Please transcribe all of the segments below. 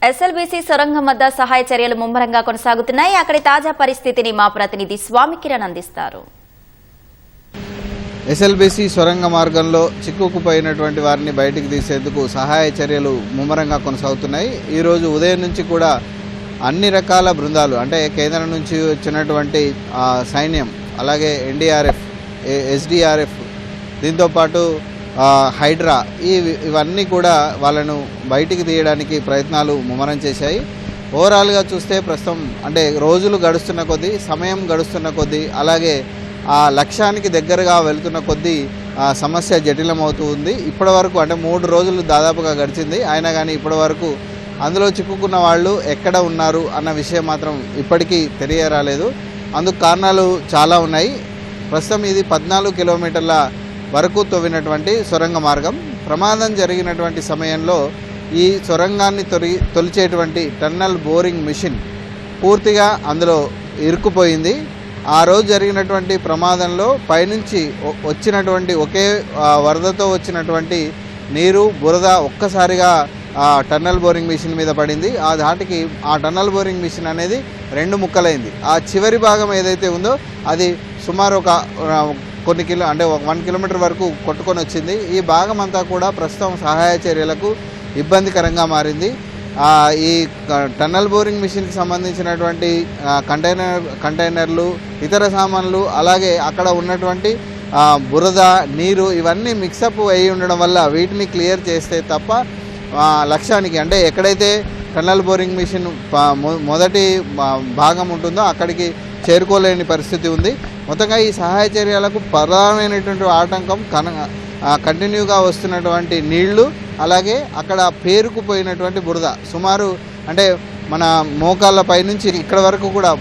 SLBC సొరంగం వద్ద సహాయ చర్యలు ముమ్మరంగా కొనసాగుతున్నాయి. అక్కడి తాజా పరిస్థితిని మా ప్రతినిధి స్వామి కిరణ్ అందిస్తారు. ఎస్ఎల్బీసీ సొరంగ మార్గంలో చిక్కుకుపోయినటువంటి వారిని బయటికి తీసేందుకు సహాయ చర్యలు ముమ్మరంగా కొనసాగుతున్నాయి. ఈరోజు ఉదయం నుంచి కూడా అన్ని రకాల బృందాలు అంటే కేంద్రం నుంచి వచ్చినటువంటి సైన్యం, అలాగే ఎన్డీఆర్ఎఫ్, ఎస్డీఆర్ఎఫ్, దీంతోపాటు హైడ్రా, ఇవన్నీ కూడా వాళ్ళను బయటికి తీయడానికి ప్రయత్నాలు ముమ్మరం చేశాయి. ఓవరాల్గా చూస్తే ప్రస్తుతం అంటే రోజులు గడుస్తున్న కొద్దీ, సమయం గడుస్తున్న కొద్దీ, అలాగే ఆ లక్ష్యానికి దగ్గరగా వెళుతున్న కొద్దీ సమస్య జటిలమవుతూ ఉంది. ఇప్పటి వరకు అంటే 3 రోజులు దాదాపుగా గడిచింది. అయినా కానీ ఇప్పటి వరకు అందులో చిక్కుకున్న వాళ్ళు ఎక్కడ ఉన్నారు అన్న విషయం మాత్రం ఇప్పటికీ తెలియరాలేదు. అందుకు కారణాలు చాలా ఉన్నాయి. ప్రస్తుతం ఇది 14 కిలోమీటర్ల వరకు తవ్వినటువంటి సొరంగ మార్గం. ప్రమాదం జరిగినటువంటి సమయంలో ఈ సొరంగాన్ని తొలిచేటువంటి టన్నల్ బోరింగ్ మిషన్ పూర్తిగా అందులో ఇరుక్కుపోయింది. ఆ రోజు జరిగినటువంటి ప్రమాదంలో పైనుంచి వచ్చినటువంటి ఒకే వరదతో వచ్చినటువంటి నీరు, బురద ఒక్కసారిగా టన్నల్ బోరింగ్ మిషన్ మీద పడింది. ఆ ధాటికి ఆ టన్నల్ బోరింగ్ మిషన్ అనేది 2 ముక్కలైంది. ఆ చివరి భాగం ఏదైతే ఉందో అది సుమారు కొన్ని 1 కిలోమీటర్ వరకు కొట్టుకొని వచ్చింది. ఈ భాగం అంతా కూడా ప్రస్తుతం సహాయ చర్యలకు ఇబ్బందికరంగా మారింది. ఈ టన్నల్ బోరింగ్ మిషన్కి సంబంధించినటువంటి కంటైనర్లు, ఇతర సామాన్లు, అలాగే అక్కడ ఉన్నటువంటి బురద, నీరు ఇవన్నీ మిక్సప్ అయి ఉండడం వల్ల వీటిని క్లియర్ చేస్తే తప్ప లక్ష్యానికి అంటే ఎక్కడైతే టన్నల్ బోరింగ్ మిషన్ మొదటి భాగం ఉంటుందో అక్కడికి చేరుకోలేని పరిస్థితి ఉంది. మొత్తంగా ఈ సహాయ చర్యలకు ప్రధానమైనటువంటి ఆటంకం కంటిన్యూగా వస్తున్నటువంటి నీళ్లు, అలాగే అక్కడ పేరుకుపోయినటువంటి బురద. సుమారు అంటే మన మోకాళ్ళ పైనుంచి ఇక్కడ వరకు కూడా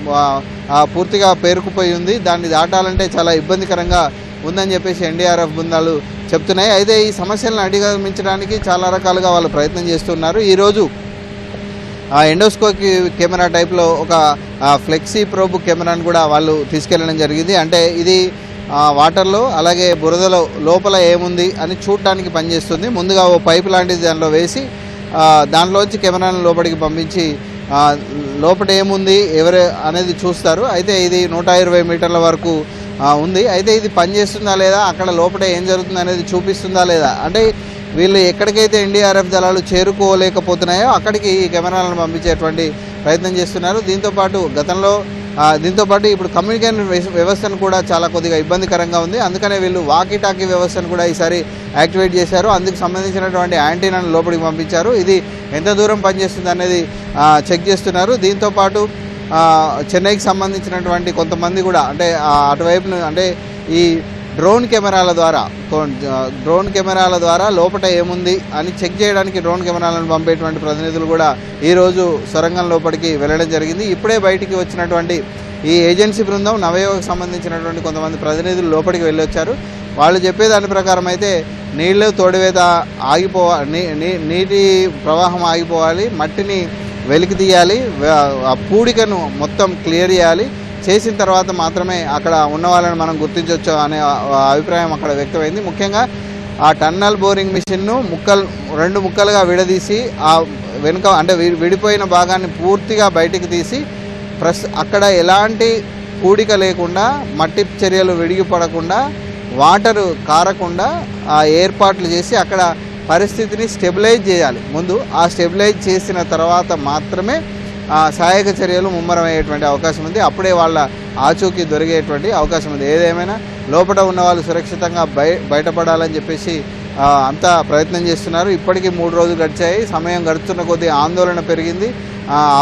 పూర్తిగా పేరుకుపోయి ఉంది. దాన్ని దాటాలంటే చాలా ఇబ్బందికరంగా ఉందని చెప్పేసి ఎన్డీఆర్ఎఫ్ బృందాలు చెప్తున్నాయి. అయితే ఈ సమస్యలను అధిగమించడానికి చాలా రకాలుగా వాళ్ళు ప్రయత్నం చేస్తున్నారు. ఈరోజు ఎండోస్కోప్ కెమెరా టైప్లో ఒక ఫ్లెక్సీ ప్రోబ్ కెమెరాను కూడా వాళ్ళు తీసుకెళ్ళడం జరిగింది. అంటే ఇది వాటర్లో అలాగే బురదలో లోపల ఏముంది అని చూడటానికి పనిచేస్తుంది. ముందుగా ఓ పైప్ లాంటిది దానిలో వేసి దానిలోంచి కెమెరాను లోపలికి పంపించి లోపల ఏముంది ఎవరు అనేది చూస్తారు. అయితే ఇది 120 మీటర్ల వరకు ఉంది. అయితే ఇది పనిచేస్తుందా లేదా, అక్కడ లోపల ఏం జరుగుతుంది అనేది చూపిస్తుందా లేదా, అంటే వీళ్ళు ఎక్కడికైతే ఎన్డీఆర్ఎఫ్ దళాలు చేరుకోలేకపోతున్నాయో అక్కడికి ఈ కెమెరాలను పంపించేటువంటి ప్రయత్నం చేస్తున్నారు. దీంతోపాటు ఇప్పుడు కమ్యూనికేషన్ వ్యవస్థను కూడా చాలా కొద్దిగా ఇబ్బందికరంగా ఉంది. అందుకనే వీళ్ళు వాకీ టాకీ వ్యవస్థను కూడా ఈసారి యాక్టివేట్ చేశారు. అందుకు సంబంధించినటువంటి యాంటీనాను లోపలికి పంపించారు. ఇది ఎంత దూరం పనిచేస్తుంది అనేది చెక్ చేస్తున్నారు. దీంతోపాటు చెన్నైకి సంబంధించినటువంటి కొంతమంది కూడా అంటే అటువైపు అంటే ఈ డ్రోన్ కెమెరాల ద్వారా లోపల ఏముంది అని చెక్ చేయడానికి డ్రోన్ కెమెరాలను పంపేటువంటి ప్రతినిధులు కూడా ఈరోజు సొరంగం లోపలికి వెళ్ళడం జరిగింది. ఇప్పుడే బయటికి వచ్చినటువంటి ఈ ఏజెన్సీ బృందం నవయోగకు సంబంధించినటువంటి కొంతమంది ప్రతినిధులు లోపలికి వెళ్ళొచ్చారు. వాళ్ళు చెప్పేదాని ప్రకారం అయితే నీళ్లు తోడివేత ఆగిపోవాలి, నీటి ప్రవాహం ఆగిపోవాలి, మట్టిని వెలికి తీయాలి, ఆ పూడికను మొత్తం క్లియర్ చేయాలి, చేసిన తర్వాత మాత్రమే అక్కడ ఉన్న వాళ్ళని మనం గుర్తించవచ్చు అనే అభిప్రాయం అక్కడ వ్యక్తమైంది. ముఖ్యంగా ఆ టన్నల్ బోరింగ్ మిషన్ను 2 ముక్కలుగా విడదీసి ఆ వెనుక అంటే విడిపోయిన భాగాన్ని పూర్తిగా బయటికి తీసి అక్కడ ఎలాంటి పూడిక లేకుండా, మట్టి చర్యలు విడిగిపడకుండా, వాటరు కారకుండా ఏర్పాట్లు చేసి అక్కడ పరిస్థితిని స్టెబిలైజ్ చేయాలి. ముందు ఆ స్టెబిలైజ్ చేసిన తర్వాత మాత్రమే సహాయక చర్యలు ముమ్మరమయ్యేటువంటి అవకాశం ఉంది. అప్పుడే వాళ్ళ ఆచూకీ దొరికేటువంటి అవకాశం ఉంది. ఏదేమైనా లోపల ఉన్న వాళ్ళు సురక్షితంగా బయటపడాలని చెప్పేసి అంతా ప్రయత్నం చేస్తున్నారు. ఇప్పటికీ 3 రోజులు గడిచాయి. సమయం గడుస్తున్న కొద్దీ ఆందోళన పెరిగింది,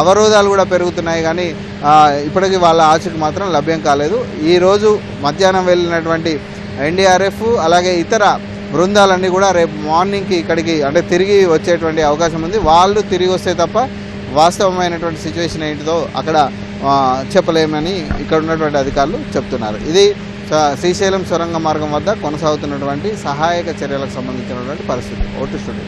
అవరోధాలు కూడా పెరుగుతున్నాయి. కానీ ఇప్పటికీ వాళ్ళ ఆచూకీ మాత్రం లభ్యం కాలేదు. ఈరోజు మధ్యాహ్నం వెళ్ళినటువంటి ఎన్డీఆర్ఎఫ్ అలాగే ఇతర బృందాలన్నీ కూడా రేపు మార్నింగ్కి ఇక్కడికి అంటే తిరిగి వచ్చేటువంటి అవకాశం ఉంది. వాళ్ళు తిరిగి వస్తే తప్ప వాస్తవమైనటువంటి సిచ్యువేషన్ ఏంటిదో అక్కడ చెప్పలేమని ఇక్కడ ఉన్నటువంటి అధికారులు చెప్తున్నారు. ఇది శ్రీశైలం సొరంగ మార్గం వద్ద కొనసాగుతున్నటువంటి సహాయక చర్యలకు సంబంధించినటువంటి పరిస్థితి. Vote studio.